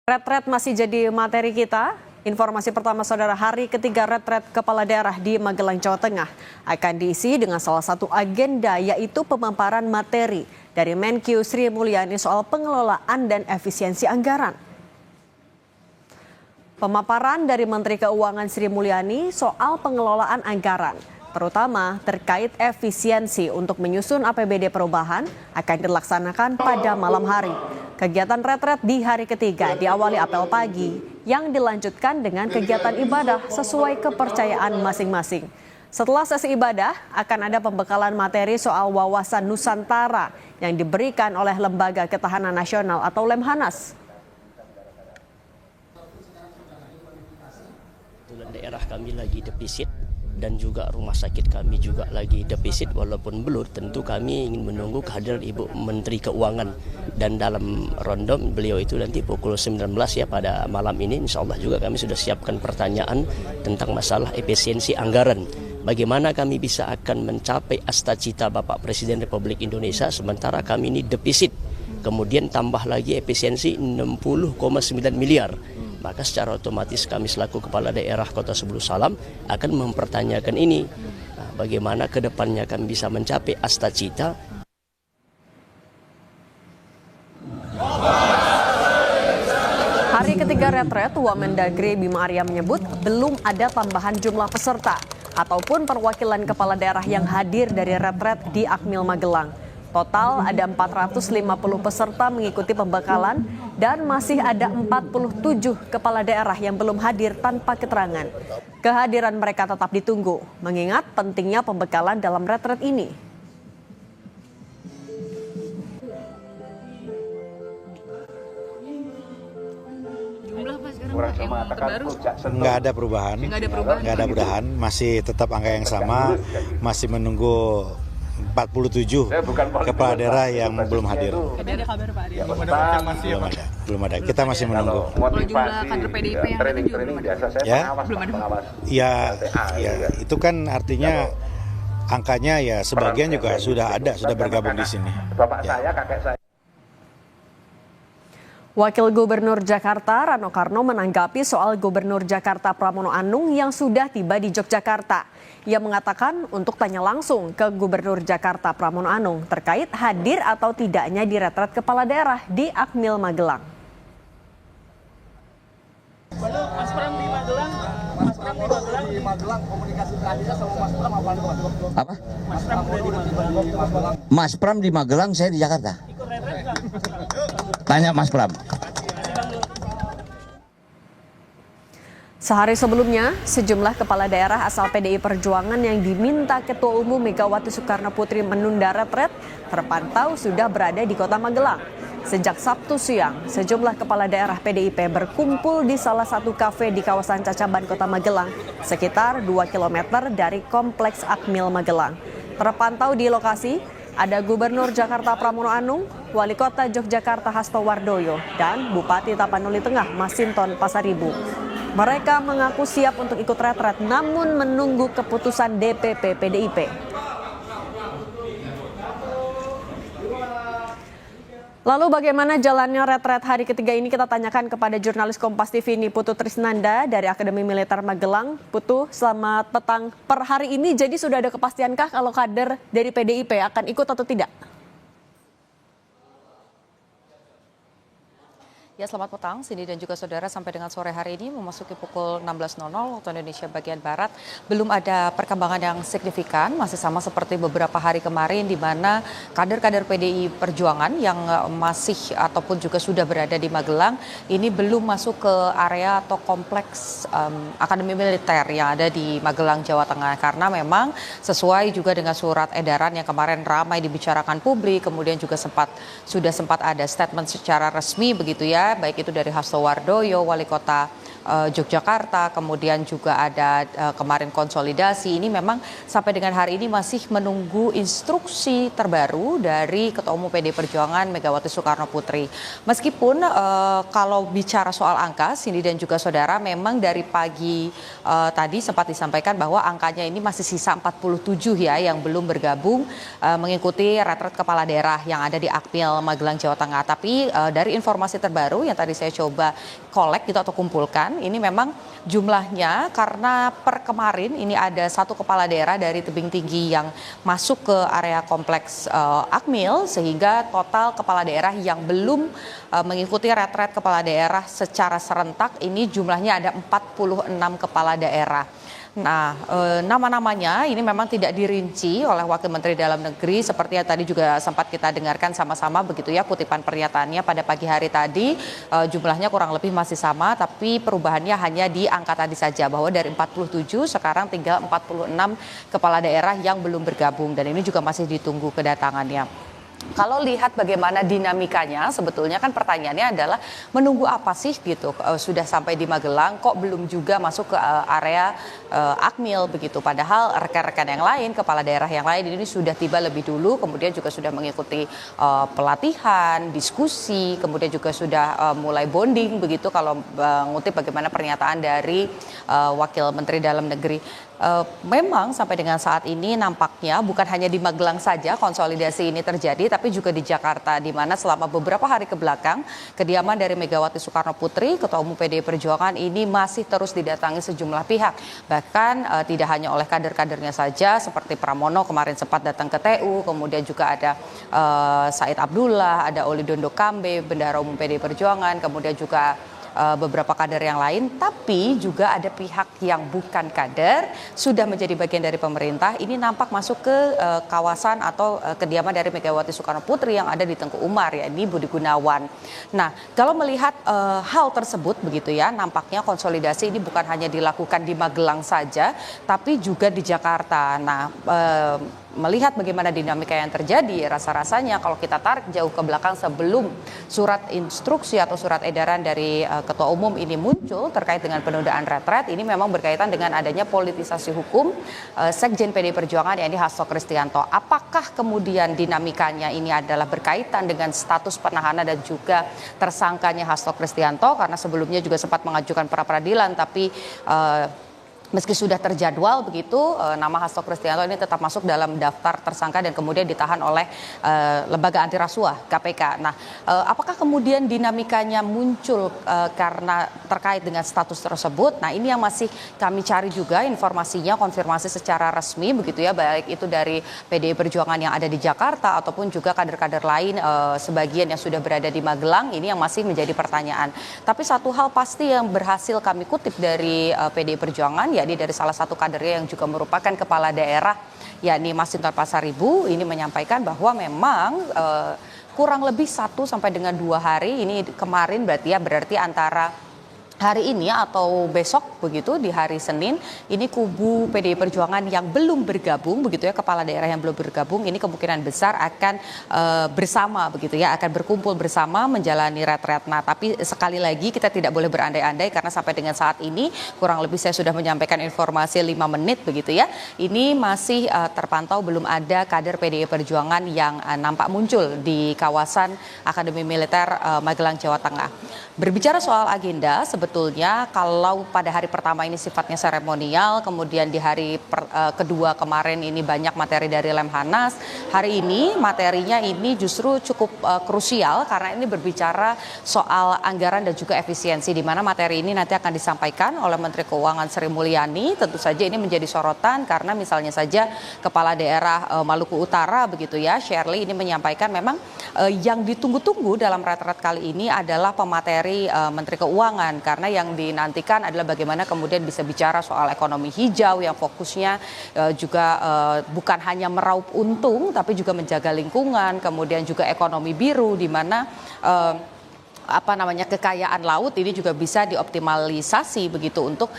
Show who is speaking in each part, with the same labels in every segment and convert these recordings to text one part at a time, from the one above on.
Speaker 1: Retret masih jadi materi kita. Informasi pertama saudara, hari ketiga retret kepala daerah di Magelang, Jawa Tengah akan diisi dengan salah satu agenda, yaitu pemaparan materi dari Menkyu Sri Mulyani soal pengelolaan dan efisiensi anggaran. Pemaparan dari Menteri Keuangan Sri Mulyani soal pengelolaan anggaran, terutama terkait efisiensi untuk menyusun APBD perubahan, akan dilaksanakan pada malam hari. Kegiatan retret di hari ketiga diawali apel pagi yang dilanjutkan dengan kegiatan ibadah sesuai kepercayaan masing-masing. Setelah sesi ibadah, akan ada pembekalan materi soal wawasan Nusantara yang diberikan oleh Lembaga Ketahanan Nasional atau Lemhanas.
Speaker 2: Daerah kami lagi defisit dan juga rumah sakit kami juga lagi defisit, walaupun belum, tentu kami ingin menunggu kehadiran Ibu Menteri Keuangan, dan dalam rondom beliau itu nanti pukul 19 ya pada malam ini, insya Allah juga kami sudah siapkan pertanyaan tentang masalah efisiensi anggaran. Bagaimana kami bisa akan mencapai cita Bapak Presiden Republik Indonesia sementara kami ini defisit, kemudian tambah lagi efisiensi 60,9 miliar. Maka secara otomatis kami selaku kepala daerah Kota Sebulu Salam akan mempertanyakan ini. Nah, bagaimana ke depannya kami bisa mencapai cita.
Speaker 1: Hari ketiga retret, Wamendagri Bima Arya menyebut belum ada tambahan jumlah peserta ataupun perwakilan kepala daerah yang hadir dari retret di Akmil Magelang. Total ada 450 peserta mengikuti pembekalan dan masih ada 47 kepala daerah yang belum hadir tanpa keterangan. Kehadiran mereka tetap ditunggu, mengingat pentingnya pembekalan dalam retret ini.
Speaker 3: Jumlah Pak sekarang yang terbaru?
Speaker 4: Nggak ada perubahan. Nggak ada perubahan, masih tetap angka yang sama, masih menunggu 47 kepala daerah yang belum hadir.
Speaker 3: Ada kabar Pak Ari?
Speaker 4: Belum ada. Kita masih menunggu.
Speaker 3: Kalau jumlah kader PDIP yang ada juga belum ada.
Speaker 4: Ya,
Speaker 3: Belum ada.
Speaker 4: ya, itu kan artinya angkanya ya sebagian juga sudah bergabung di sini.
Speaker 5: Bapak saya, kakek saya.
Speaker 1: Wakil Gubernur Jakarta Rano Karno menanggapi soal Gubernur Jakarta Pramono Anung yang sudah tiba di Yogyakarta. Ia mengatakan untuk tanya langsung ke Gubernur Jakarta Pramono Anung terkait hadir atau tidaknya di retret kepala daerah di Akmil Magelang.
Speaker 6: Mas Pram di Magelang, komunikasi terakhirnya sama Mas Pram apa? Mas Pram di Magelang.
Speaker 7: Mas Pram di Magelang, saya di Jakarta.
Speaker 6: Ikut retret nggak?
Speaker 7: Tanya Mas Pram.
Speaker 1: Sehari sebelumnya, sejumlah kepala daerah asal PDI Perjuangan yang diminta Ketua Umum Megawati Soekarno Putri menunda retret terpantau sudah berada di Kota Magelang. Sejak Sabtu siang, sejumlah kepala daerah PDIP berkumpul di salah satu kafe di kawasan Cacaban, Kota Magelang, sekitar 2 km dari Kompleks Akmil Magelang. Terpantau di lokasi ada Gubernur Jakarta Pramono Anung, Wali Kota Yogyakarta Hasto Wardoyo, dan Bupati Tapanuli Tengah Masinton Pasaribu. Mereka mengaku siap untuk ikut retret namun menunggu keputusan DPP PDIP. Lalu bagaimana jalannya retret hari ketiga ini, kita tanyakan kepada jurnalis Kompas TV ini Putu Trisnanda dari Akademi Militer Magelang. Putu, selamat petang. Per hari ini jadi sudah ada kepastiankah kalau kader dari PDIP akan ikut atau tidak?
Speaker 8: Ya, selamat petang, Cindy dan juga saudara. Sampai dengan sore hari ini memasuki pukul 16.00 waktu Indonesia bagian Barat, belum ada perkembangan yang signifikan, masih sama seperti beberapa hari kemarin di mana kader-kader PDI Perjuangan yang masih ataupun juga sudah berada di Magelang ini belum masuk ke area atau kompleks Akademi Militer yang ada di Magelang, Jawa Tengah, karena memang sesuai juga dengan surat edaran yang kemarin ramai dibicarakan publik, kemudian juga sudah sempat ada statement secara resmi begitu ya, baik itu dari Hasto Wardoyo, Wali Kota Yogyakarta, kemudian juga ada kemarin konsolidasi. Ini memang sampai dengan hari ini masih menunggu instruksi terbaru dari Ketua Umum PD Perjuangan Megawati Soekarno Putri. Meskipun kalau bicara soal angka, Cindy dan juga saudara, memang dari pagi tadi sempat disampaikan bahwa angkanya ini masih sisa 47 ya yang belum bergabung mengikuti retret kepala daerah yang ada di Akmil Magelang Jawa Tengah. Tapi dari informasi terbaru yang tadi saya coba kolek gitu atau kumpulkan, ini memang jumlahnya karena per kemarin ini ada satu kepala daerah dari tebing tinggi yang masuk ke area kompleks Akmil, sehingga total kepala daerah yang belum mengikuti retret kepala daerah secara serentak ini jumlahnya ada 46 kepala daerah. Nah, nama-namanya ini memang tidak dirinci oleh Wakil Menteri Dalam Negeri seperti yang tadi juga sempat kita dengarkan sama-sama begitu ya kutipan pernyataannya pada pagi hari tadi. Jumlahnya kurang lebih masih sama, tapi perubahannya hanya di angka tadi saja bahwa dari 47 sekarang tinggal 46 kepala daerah yang belum bergabung dan ini juga masih ditunggu kedatangannya. Kalau lihat bagaimana dinamikanya, sebetulnya kan pertanyaannya adalah menunggu apa sih gitu. Sudah sampai di Magelang kok belum juga masuk ke area Akmil begitu. Padahal rekan-rekan yang lain, kepala daerah yang lain ini sudah tiba lebih dulu, kemudian juga sudah mengikuti pelatihan, diskusi, kemudian juga sudah mulai bonding begitu kalau mengutip bagaimana pernyataan dari Wakil Menteri Dalam Negeri. Memang sampai dengan saat ini nampaknya bukan hanya di Magelang saja konsolidasi ini terjadi, tapi juga di Jakarta, di mana selama beberapa hari kebelakang kediaman dari Megawati Soekarno Putri, Ketua Umum PDI Perjuangan ini masih terus didatangi sejumlah pihak. Bahkan tidak hanya oleh kader-kadernya saja, seperti Pramono kemarin sempat datang ke TU, kemudian juga ada Said Abdullah, ada Oli Dondo Kambe, Bendahara Umum PDI Perjuangan, kemudian juga beberapa kader yang lain, tapi juga ada pihak yang bukan kader sudah menjadi bagian dari pemerintah. Ini nampak masuk ke kawasan atau kediaman dari Megawati Soekarno Putri yang ada di Tengku Umar, ya ini Budi Gunawan. Nah, kalau melihat hal tersebut begitu ya, nampaknya konsolidasi ini bukan hanya dilakukan di Magelang saja, tapi juga di Jakarta. Nah, melihat bagaimana dinamika yang terjadi, rasa-rasanya kalau kita tarik jauh ke belakang sebelum surat instruksi atau surat edaran dari Ketua Umum ini muncul terkait dengan penundaan retret, ini memang berkaitan dengan adanya politisasi hukum Sekjen PDI Perjuangan yakni Hasto Kristianto. Apakah kemudian dinamikanya ini adalah berkaitan dengan status penahanan dan juga tersangkanya Hasto Kristianto, karena sebelumnya juga sempat mengajukan pra peradilan tapi meski sudah terjadwal begitu, nama Hasto Kristianto ini tetap masuk dalam daftar tersangka dan kemudian ditahan oleh lembaga anti rasuah KPK. Nah, apakah kemudian dinamikanya muncul karena terkait dengan status tersebut? Nah, ini yang masih kami cari juga informasinya, konfirmasi secara resmi begitu ya, baik itu dari PDI Perjuangan yang ada di Jakarta ataupun juga kader-kader lain sebagian yang sudah berada di Magelang. Ini yang masih menjadi pertanyaan. Tapi satu hal pasti yang berhasil kami kutip dari PDI Perjuangan, yakni dari salah satu kadernya yang juga merupakan kepala daerah, yakni Masinton Pasaribu, ini menyampaikan bahwa memang kurang lebih 1 sampai dengan 2 hari ini kemarin berarti antara hari ini atau besok begitu di hari Senin, ini kubu PDI Perjuangan yang belum bergabung begitu ya, kepala daerah yang belum bergabung ini kemungkinan besar akan bersama begitu ya, akan berkumpul bersama menjalani retret. Nah, tapi sekali lagi kita tidak boleh berandai-andai karena sampai dengan saat ini kurang lebih saya sudah menyampaikan informasi 5 menit begitu ya. Ini masih terpantau belum ada kader PDI Perjuangan yang nampak muncul di kawasan Akademi Militer Magelang Jawa Tengah. Berbicara soal agenda, sebetulnya kalau pada hari pertama ini sifatnya seremonial, kemudian di hari kedua kemarin ini banyak materi dari Lemhanas, hari ini materinya ini justru cukup krusial karena ini berbicara soal anggaran dan juga efisiensi, di mana materi ini nanti akan disampaikan oleh Menteri Keuangan Sri Mulyani. Tentu saja ini menjadi sorotan karena misalnya saja Kepala Daerah Maluku Utara begitu ya, Shirley ini menyampaikan memang yang ditunggu-tunggu dalam retret kali ini adalah pemateri Menteri Keuangan, karena yang dinantikan adalah bagaimana kemudian bisa bicara soal ekonomi hijau yang fokusnya juga bukan hanya meraup untung tapi juga menjaga lingkungan, kemudian juga ekonomi biru di mana kekayaan laut ini juga bisa dioptimalisasi begitu untuk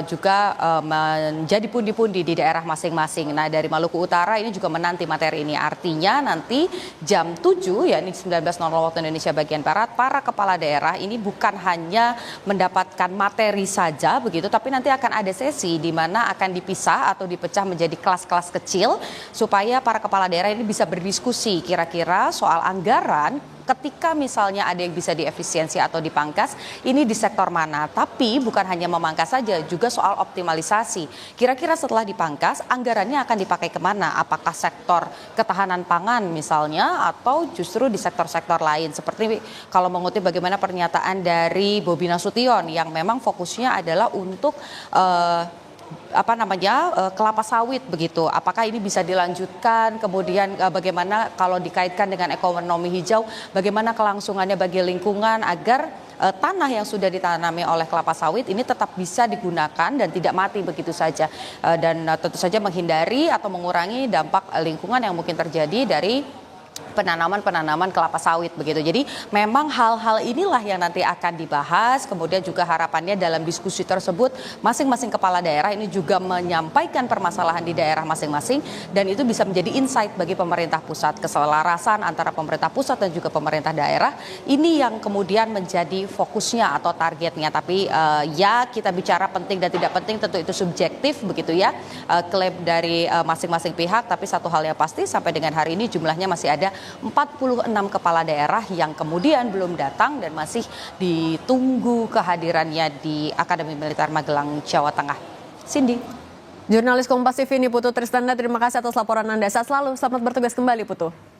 Speaker 8: juga menjadi pundi-pundi di daerah masing-masing. Nah, dari Maluku Utara ini juga menanti materi ini. Artinya nanti jam 7 ya ini 19.00 waktu Indonesia bagian Barat, para kepala daerah ini bukan hanya mendapatkan materi saja begitu, tapi nanti akan ada sesi di mana akan dipisah atau dipecah menjadi kelas-kelas kecil supaya para kepala daerah ini bisa berdiskusi kira-kira soal anggaran. Ketika misalnya ada yang bisa diefisiensi atau dipangkas, ini di sektor mana. Tapi bukan hanya memangkas saja, juga soal optimalisasi. Kira-kira setelah dipangkas, anggarannya akan dipakai kemana? Apakah sektor ketahanan pangan misalnya, atau justru di sektor-sektor lain? Seperti kalau mengutip bagaimana pernyataan dari Bobi Nasution yang memang fokusnya adalah untuk kelapa sawit begitu. Apakah ini bisa dilanjutkan? Kemudian bagaimana kalau dikaitkan dengan ekonomi hijau, bagaimana kelangsungannya bagi lingkungan agar tanah yang sudah ditanami oleh kelapa sawit ini tetap bisa digunakan dan tidak mati begitu saja. Dan tentu saja menghindari atau mengurangi dampak lingkungan yang mungkin terjadi dari penanaman kelapa sawit begitu. Jadi memang hal-hal inilah yang nanti akan dibahas. Kemudian juga harapannya dalam diskusi tersebut masing-masing kepala daerah ini juga menyampaikan permasalahan di daerah masing-masing dan itu bisa menjadi insight bagi pemerintah pusat. Keselarasan antara pemerintah pusat dan juga pemerintah daerah ini yang kemudian menjadi fokusnya atau targetnya. Tapi ya kita bicara penting dan tidak penting tentu itu subjektif begitu ya, klaim dari masing-masing pihak. Tapi satu hal yang pasti sampai dengan hari ini jumlahnya masih ada 46 kepala daerah yang kemudian belum datang dan masih ditunggu kehadirannya di Akademi Militer Magelang, Jawa Tengah. Cindy.
Speaker 1: Jurnalis Kompas TV ini Putu Tristanda, terima kasih atas laporan Anda. Sehat selalu, selamat bertugas kembali Putu.